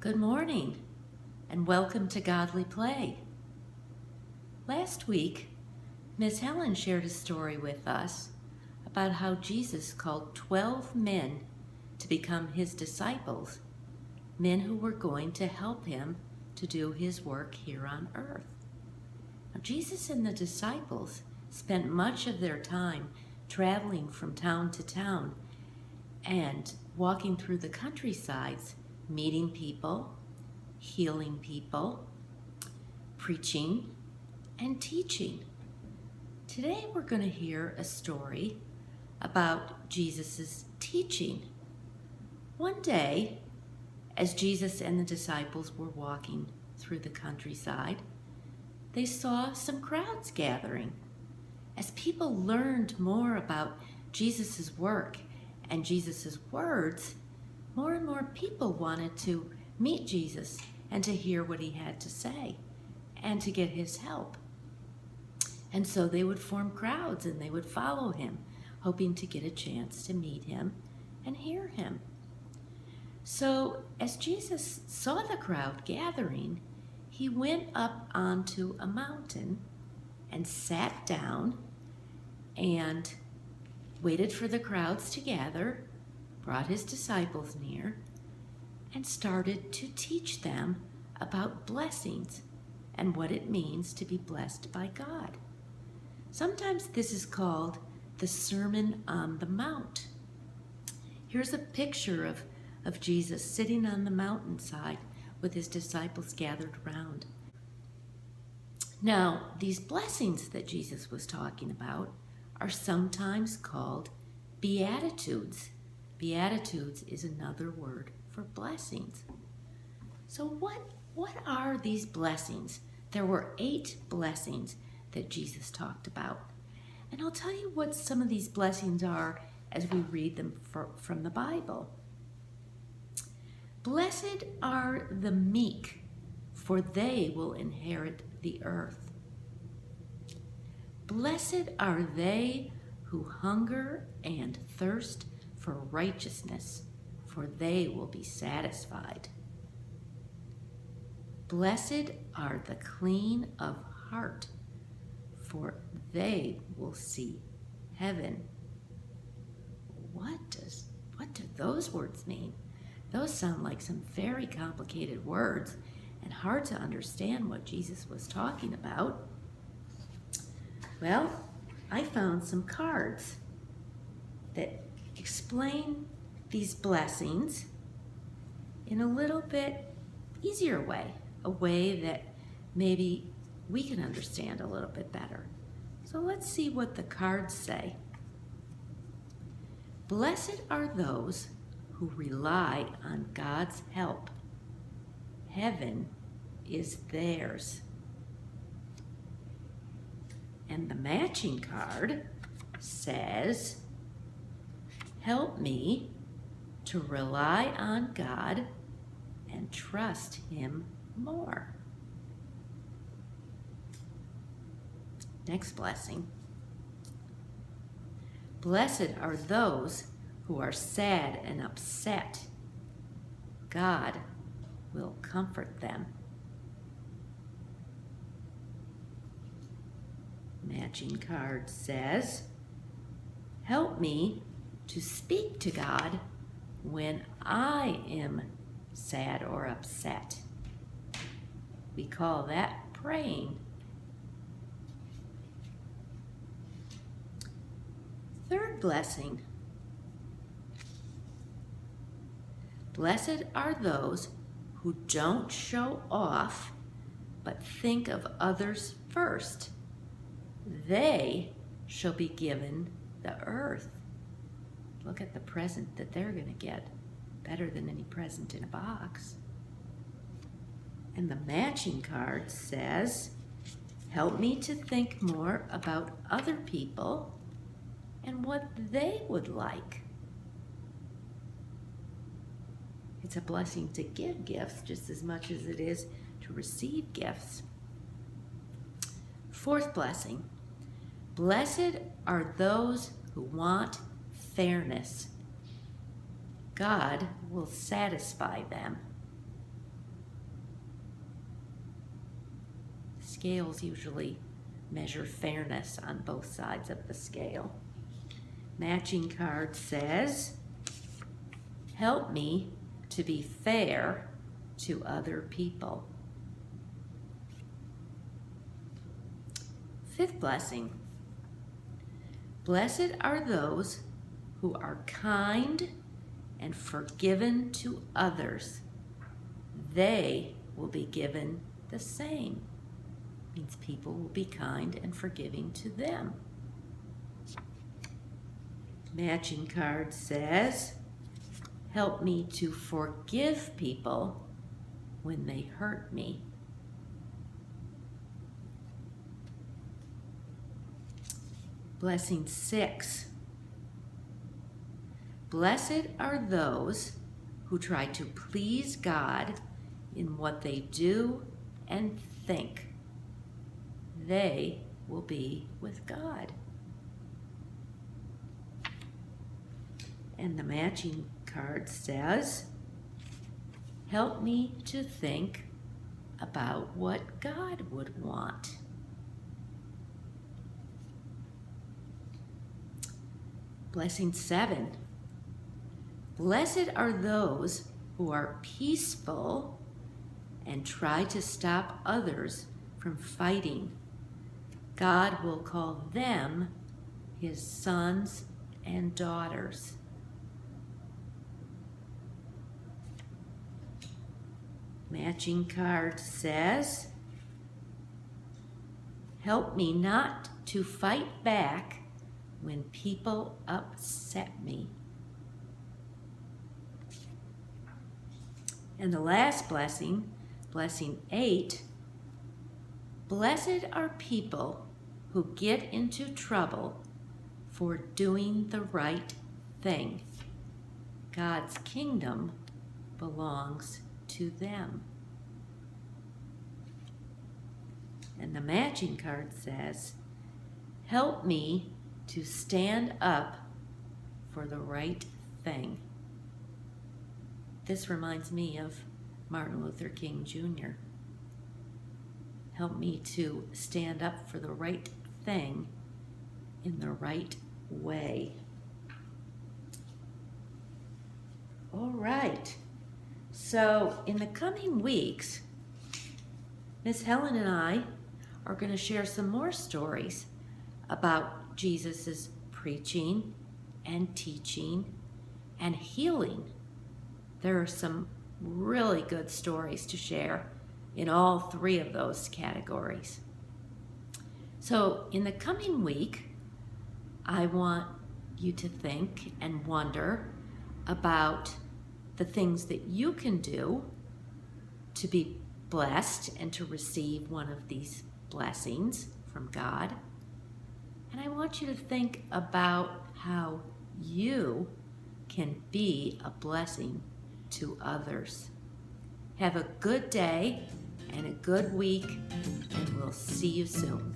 Good morning, and welcome to Godly Play. Last week, Miss Helen shared a story with us about how Jesus called 12 men to become his disciples, men who were going to help him to do his work here on earth. Now, Jesus and the disciples spent much of their time traveling from town to town and walking through the countrysides, meeting people, healing people, preaching, and teaching. Today we're going to hear a story about Jesus' teaching. One day, as Jesus and the disciples were walking through the countryside, they saw some crowds gathering. As people learned more about Jesus' work and Jesus' words, more and more people wanted to meet Jesus and to hear what he had to say and to get his help. And so they would form crowds and they would follow him, hoping to get a chance to meet him and hear him. So as Jesus saw the crowd gathering, he went up onto a mountain and sat down and waited for the crowds to gather, brought his disciples near, and started to teach them about blessings and what it means to be blessed by God. Sometimes this is called the Sermon on the Mount. Here's a picture of Jesus sitting on the mountainside with his disciples gathered around. Now, these blessings that Jesus was talking about are sometimes called Beatitudes. Beatitudes is another word for blessings. So what are these blessings? There were 8 blessings that Jesus talked about. And I'll tell you what some of these blessings are as we read them from the Bible. Blessed are the meek, for they will inherit the earth. Blessed are they who hunger and thirst for righteousness, for they will be satisfied. Blessed are the clean of heart, for they will see heaven. What do those words mean? Those sound like some very complicated words and hard to understand what Jesus was talking about. Well, I found some cards that explain these blessings in a little bit easier way, a way that maybe we can understand a little bit better. So let's see what the cards say. Blessed are those who rely on God's help. Heaven is theirs. And the matching card says, help me to rely on God and trust him more. Next blessing. Blessed are those who are sad and upset. God will comfort them. Matching card says, help me to speak to God when I am sad or upset. We call that praying. Third blessing. Blessed are those who don't show off, but think of others first. They shall be given the earth. Look at the present that they're going to get. Better than any present in a box. And the matching card says, help me to think more about other people and what they would like. It's a blessing to give gifts just as much as it is to receive gifts. Fourth blessing. Blessed are those who want fairness. God will satisfy them. scales usually measure fairness on both sides of the scale. Matching card says, help me to be fair to other people. Fifth blessing. Blessed are those who are kind and forgiven to others. They will be given the same. Means people will be kind and forgiving to them. Matching card says, help me to forgive people when they hurt me. Blessing 6. Blessed are those who try to please God in what they do and think. They will be with God. And the matching card says, help me to think about what God would want. Blessing 7. Blessed are those who are peaceful and try to stop others from fighting. God will call them his sons and daughters. Matching card says, help me not to fight back when people upset me. And the last blessing, blessing 8, blessed are people who get into trouble for doing the right thing. God's kingdom belongs to them. And the matching card says, help me to stand up for the right thing. This reminds me of Martin Luther King Jr. Help me to stand up for the right thing in the right way. All right. So in the coming weeks, Miss Helen and I are going to share some more stories about Jesus's preaching and teaching and healing. There are some really good stories to share in all 3 of those categories. So in the coming week, I want you to think and wonder about the things that you can do to be blessed and to receive one of these blessings from God. And I want you to think about how you can be a blessing to others. Have a good day and a good week, and we'll see you soon.